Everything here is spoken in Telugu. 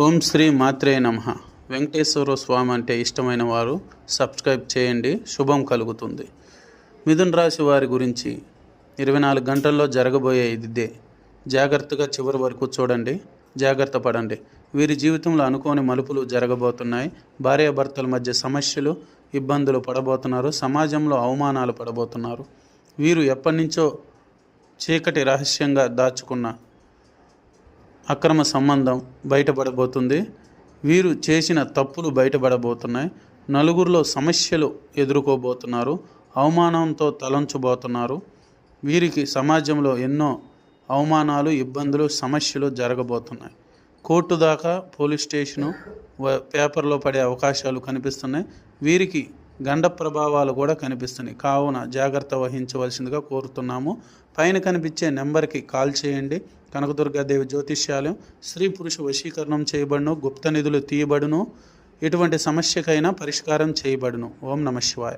ఓం శ్రీ మాత్రే నమః. వెంకటేశ్వర స్వామి అంటే ఇష్టమైన వారు సబ్స్క్రైబ్ చేయండి, శుభం కలుగుతుంది. మిథున రాశి వారి గురించి 24 గంటల్లో జరగబోయే ఇదే. జాగ్రత్తగా చివరి వరకు చూడండి, జాగ్రత్త పడండి. వీరి జీవితంలో అనుకోని మలుపులు జరగబోతున్నాయి. భార్యాభర్తల మధ్య సమస్యలు, ఇబ్బందులు పడబోతున్నారు. సమాజంలో అవమానాలు పడబోతున్నారు. వీరు ఎప్పటి నుంచో చీకటి రహస్యంగా దాచుకున్న అక్రమ సంబంధం బయటపడబోతుంది. వీరు చేసిన తప్పులు బయటపడబోతున్నాయి. నలుగురిలో సమస్యలు ఎదుర్కోబోతున్నారు. అవమానంతో తలంచబోతున్నారు. వీరికి సమాజంలో ఎన్నో అవమానాలు, ఇబ్బందులు, సమస్యలు జరగబోతున్నాయి. కోర్టు దాకా, పోలీస్ స్టేషను, పేపర్లో పడే అవకాశాలు కనిపిస్తున్నాయి. వీరికి గండ ప్రభావాలు కూడా కనిపిస్తున్నాయి. కావున జాగ్రత్త వహించవలసిందిగా కోరుతున్నాము. పైన కనిపించే నెంబర్కి కాల్ చేయండి. కనకదుర్గాదేవి జ్యోతిష్యాలయం. స్త్రీ పురుష వశీకరణం చేయబడును, గుప్త నిధులు తీయబడును, ఎటువంటి సమస్యకైనా పరిష్కారం చేయబడును. ఓం నమః శివాయ.